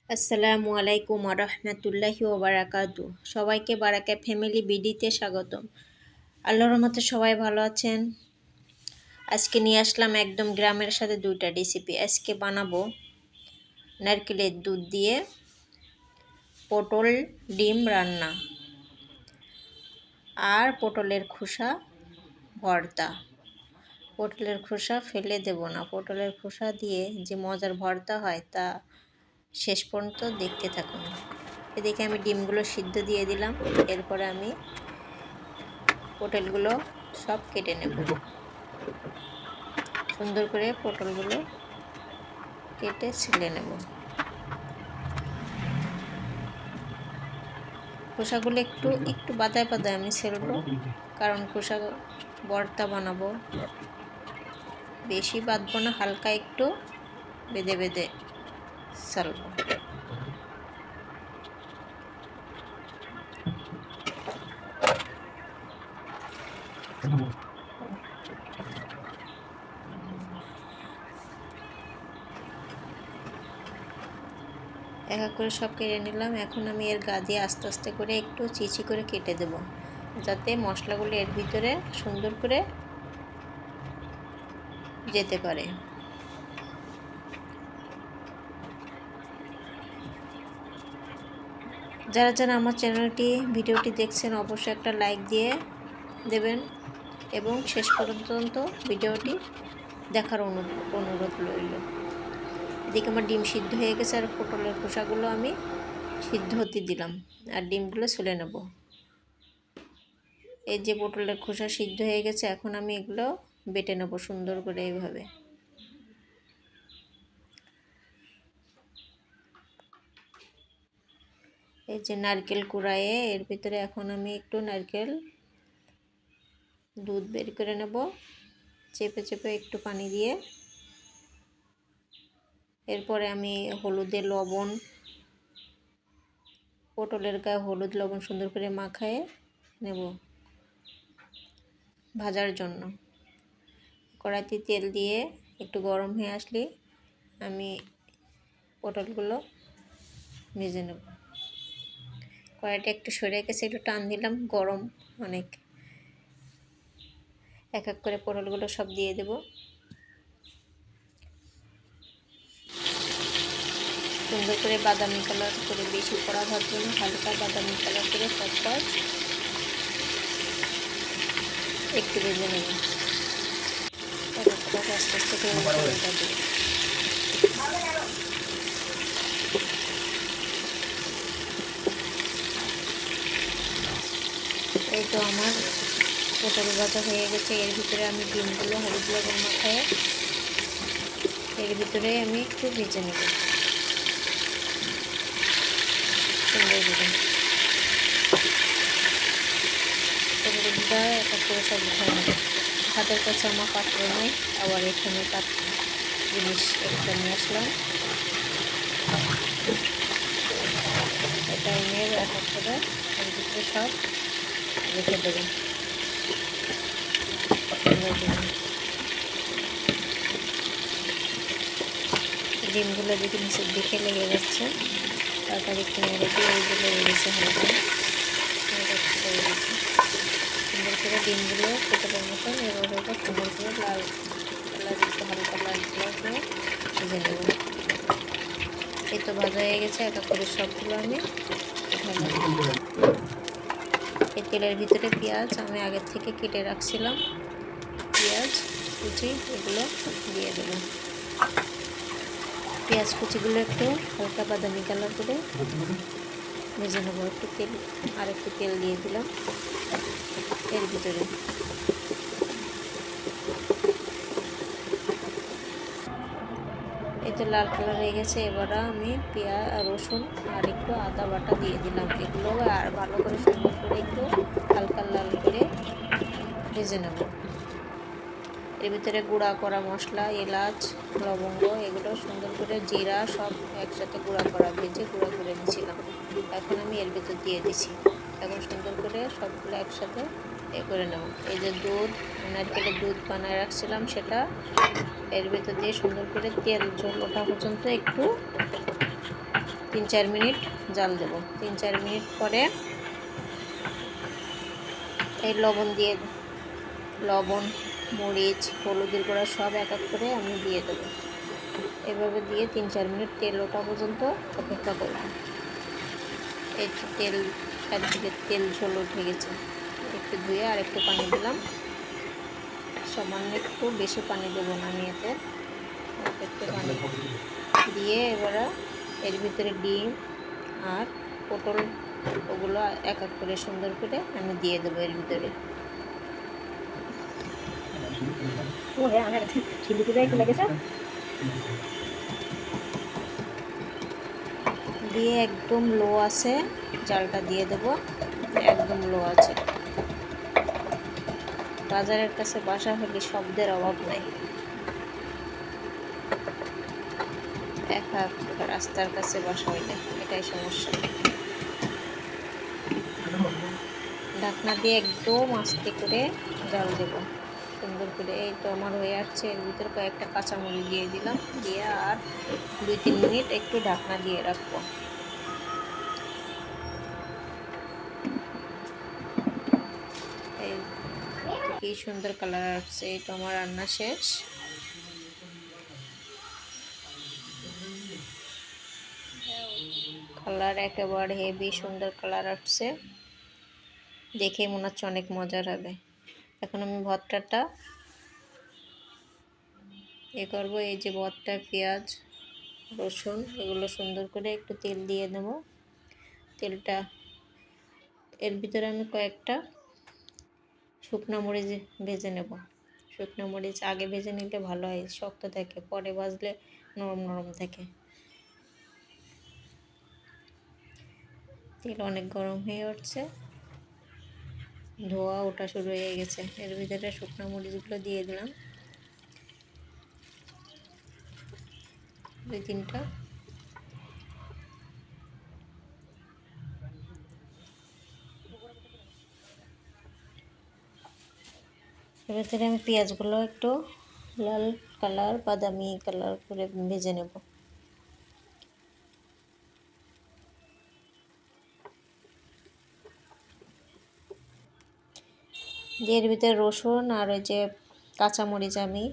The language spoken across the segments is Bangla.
আসসালামু আলাইকুম রহমতুল্লাহি ওবারাকাতু। সবাইকে বারাকা ফ্যামিলি বিডিতে স্বাগতম। আল্লাহর রহমতে সবাই ভালো আছেন। আজকে নিয়ে আসলাম একদম গ্রামের সাথে দুইটা রেসিপি। আজকে বানাবো নারকেলের দুধ দিয়ে পটল ডিম রান্না আর পটলের খোসা ভর্তা। পটলের খোসা ফেলে দেব না, পটলের খোসা দিয়ে যে মজার ভর্তা হয় তা শেষ পর্যন্ত দেখতে থাকুন। এদিকে আমি ডিমগুলো সিদ্ধ দিয়ে দিলাম, এরপরে আমি পটলগুলো সব কেটে নেব। সুন্দর করে পটলগুলো কেটে ছিলে নেব। খোসাগুলো একটু একটু বাদায় বাদায় আমি ছেলবো, কারণ খোসা ভর্তা বানাবো। বেশি বাঁধবো না, হালকা একটু বেঁধে বেঁধে ছালবো। এক এক করে সব কেটে নিলাম। এখন আমি এর গা দিয়ে আস্তে আস্তে করে একটু চিচি করে কেটে দেব, যাতে মশলাগুলো এর ভিতরে সুন্দর করে যেতে পারে। যারা যারা আমার ভিডিওটি দেখছেন অবশ্যই একটা লাইক দিয়ে দেবেন এবং শেষ পর্যন্ত ভিডিওটি দেখার অনুরোধ রইল। এদিকে আমার ডিম সিদ্ধ হয়ে গেছে আর পটলের খোসাগুলো আমি সিদ্ধ হতে দিলাম আর ডিমগুলো ছুলে নেব। এই যে পটলের খোসা সিদ্ধ হয়ে গেছে, এখন আমি এগুলো বেটে নেব সুন্দর করে এইভাবে। এই যে নারকেল কুড়ায়ে এর ভিতরে এখন আমি একটু নারকেল দুধ বের করে নেব, চেপে চেপে একটু পানি দিয়ে। এরপরে আমি হলুদে লবণ, পটলের গায়ে হলুদ লবণ সুন্দর করে মাখায়ে নেব ভাজার জন্য। কড়াইতে তেল দিয়ে একটু গরম হয়ে আসলে আমি পটলগুলো ভেজে নেব। কড়াইটা একটু সরে গেছে, একটু টান দিলাম, গরম অনেক। এক এক করে পটলগুলো সব দিয়ে দেব। সুন্দর করে বাদামি কালার করে, বেশি কড়া ভাজবো না, হালকা বাদামি কালার করে সব একটু ভেজে নেব। এক এক করে আস্তে আস্তে করে উল্টা দেব। এই তো আমার পটল ভাজা হয়ে গেছে। এর ভিতরে আমি ডিমগুলো হলুদ লবণ মাখায় এর ভিতরে আমি একটু ভেজে নেব সুন্দর করে। পটলটা এক এক করে সব উঠায় নেব। হাতের কাছে আমার পাত্র নেই, আবার এখানে জিনিস একটা নিয়ে আসলাম। এটা নিয়ে এক এক করে এর ভিতরে সব রেখে দেবেন। ডিমগুলো দেখে নিচের দিকে লেগে যাচ্ছে, তাড়াতাড়ি কিনে রেখে এইগুলো লেগে গেছে হালকা সুন্দর করে ডিমগুলো পটলের মতন এভাবে সুন্দর করে লাল কালার, একটু হালকা লাল কালার করে ভেজে নেব। এই তো ভাজা হয়ে গেছে। এক এক করে সবগুলো আমি এই তেলের ভিতরে পেঁয়াজ আমি আগের থেকে কেটে রাখছিলাম, পেঁয়াজ কুচি এগুলো দিয়ে দেবো। পেঁয়াজ কুচিগুলো একটু হালকা বাদামি কালার করে ভেজে নেবো। একটু তেল আর একটু তেল দিয়ে দিলাম এর ভিতরে। এই তো লাল কালার হয়ে গেছে। এবার আমি পেঁয়াজ, রসুন আর একটু আদা বাটা দিয়ে দিলাম। এগুলো আর ভালো করে সুন্দর করে একটু হালকা লাল করে ভেজে নেব। এর ভিতরে গুঁড়া করা মশলা, এলাচ, লবঙ্গ, এগুলো সুন্দর করে জিরা সব একসাথে গুঁড়া করা ভেজে গুঁড়া করে নিয়েছিলাম। এখন আমি এর ভিতর দিয়ে দিছি। এখন সুন্দর করে সবগুলো একসাথে করে নেব। এই যে দুধ, নারকেলের দুধ বানায় রাখছিলাম সেটা এর ভিতর দিয়ে সুন্দর করে তেল ঝোল ওঠা পর্যন্ত একটু 3-4 মিনিট জাল দেব। 3-4 মিনিট পরে এই লবণ, মরিচ, হলুদের গুঁড়া সব এক এক করে আমি দিয়ে দেবো। এভাবে দিয়ে 3-4 মিনিট তেল ওঠা পর্যন্ত অপেক্ষা করব। এই তো চারিদিকে তেল ঝোল উঠে গেছে। একটু ধুয়ে আর একটু পানি দিলাম। সামান্য একটু, বেশি পানি দেবো না আমি এতে, অল্প একটু পানি দিয়ে এবার এর ভিতরে ডিম আর পটল ওগুলো এক এক করে সুন্দর করে আমি দিয়ে দেবো এর ভিতরে। দিয়ে একদম লো আছে জালটা দিয়ে দেবো, একদম লো আছে। বাজারের কাছে বাসা হলে শব্দের অভাব নাই, একা রাস্তার কাছে বাসা হইলে এটাই সমস্যা। ঢাকনা দিয়ে একদম আস্তে করে জাল দেব সুন্দর করে। এই তো আমার হয়ে আসছে। এর ভিতরে কয়েকটা কাঁচামরিচ দিয়ে দিলাম, দিয়ে আর 2-3 মিনিট একটু ঢাকনা দিয়ে রাখবো। এই কি সুন্দর কালার আসছে। এই তো আমার রান্না শেষ। কালার একেবারে হেভি সুন্দর কালার আসছে, দেখে মনে হচ্ছে অনেক মজার হবে। এখন আমি ভর্তাটা করবো। এই যে ভর্তা, পেঁয়াজ, রসুন এগুলো সুন্দর করে একটু তেল দিয়ে দেবো। তেলটা এর ভিতরে আমি কয়েকটা শুকনো মরিচ ভেজে নেব। শুকনো মরিচ আগে ভেজে নিলে ভালো হয়, শক্ত থাকে, পরে ভাজলে নরম নরম থাকে। তেল অনেক গরম হয়ে উঠছে, ধোয়া ওঠা শুরু হয়ে গেছে। এর ভিতরে শুকনো মরিচগুলো দিয়ে দিলাম, 2-3টা। এর ভিতরে আমি পেঁয়াজগুলো একটু লাল কালার, বাদামি কালার করে ভেজে নেব। দিয়ে এর ভিতরে রসুন আর ওই যে কাঁচামরিচ আমি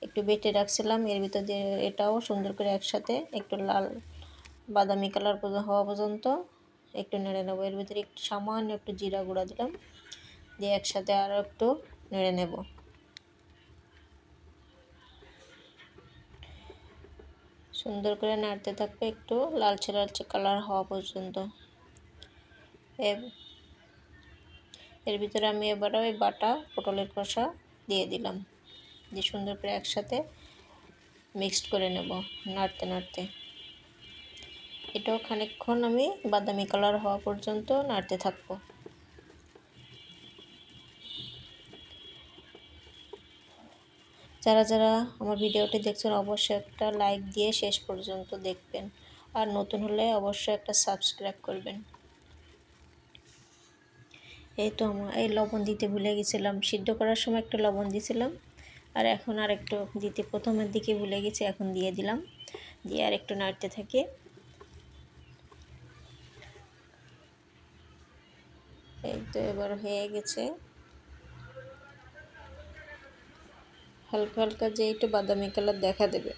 একটু বেটে রাখছিলাম, এর ভিতর দিয়ে এটাও সুন্দর করে একসাথে একটু লাল বাদামি কালার হওয়া পর্যন্ত একটু নেড়ে নেবো। এর ভিতরে একটু সামান্য একটু জিরা গুঁড়া দিলাম, দিয়ে একসাথে আরও একটু নেড়ে নেব। সুন্দর করে নাড়তে থাকবে একটু লালচে লালচে কালার হওয়া পর্যন্ত। এর ভিতরে আমি এবার ওই বাটা পটলের কষা দিয়ে দিলাম, দিয়ে সুন্দর করে একসাথে মিক্সড করে নেব নাড়তে নাড়তে। এটাও খানিকক্ষণ আমি বাদামি কালার হওয়া পর্যন্ত নাড়তে থাকবো। যারা যারা আমার ভিডিওটি দেখছেন অবশ্যই একটা লাইক দিয়ে শেষ পর্যন্ত দেখবেন, আর নতুন হলে অবশ্যই একটা সাবস্ক্রাইব করবেন। এই তো আমার এই লবণ দিতে ভুলে গেছিলাম, সিদ্ধ করার সময় একটু লবণ দিয়েছিলাম, আর এখন আর একটু দিতে প্রথমের দিকে ভুলে গেছি, এখন দিয়ে দিলাম। দিয়ে আর একটু নাড়তে থাকি। এই তো এবার হয়ে গেছে। হালকা হালকা যে একটু বাদামি কালার দেখা দেবে।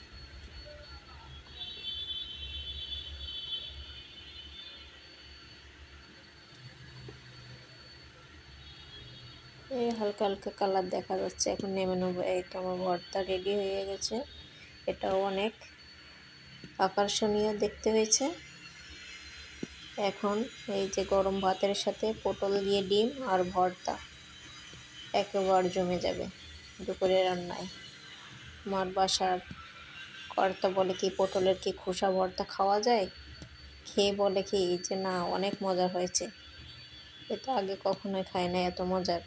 এই হালকা হালকা কালার দেখা যাচ্ছে, এখন নেমে নেবো। এই তো আমার ভর্তা রেডি হয়ে গেছে। এটাও অনেক আকর্ষণীয় দেখতে হয়েছে। এখন এই যে গরম ভাতের সাথে পটল দিয়ে ডিম আর ভর্তা একেবারে জমে যাবে দুপুরের রান্নায়। আমার বাসার কর্তা বলে কি পটলের কি খোসা ভর্তা খাওয়া যায়, খেয়ে বলে কি যে না অনেক মজা হয়েছে। এটা আগে কখনোই খাই না এত মজার।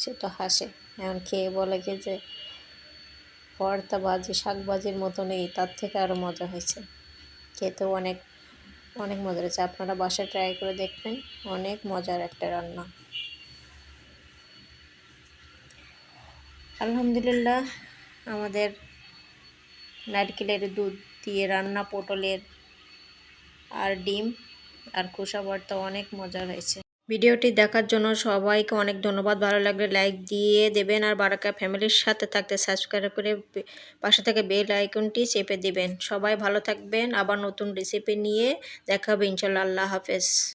সে তো হাসে, এখন খেয়ে বলে কি যে ভর্তা ভাজি শাক ভাজির মতো নেই, তার থেকে আরও মজা হয়েছে। খেতেও অনেক অনেক মজা হয়েছে। আপনারা বাসায় ট্রাই করে দেখবেন, অনেক মজার একটা রান্না। আলহামদুলিল্লাহ, আমাদের নারকেলের দুধ দিয়ে রান্না পটলের আর ডিম আর খোসা ভর্তা অনেক মজার হয়েছে। ভিডিওটি দেখার জন্য সবাইকে অনেক ধন্যবাদ। ভালো লাগলে লাইক দিয়ে দেবেন আর বারাকা ফ্যামিলির সাথে থাকতে সাবস্ক্রাইব করে পাশে থেকে বেল আইকনটি চেপে দিবেন। সবাই ভালো থাকবেন। আবার নতুন রেসিপি নিয়ে দেখা হবে ইনশাল্লাহ। আল্লাহ হাফেজ।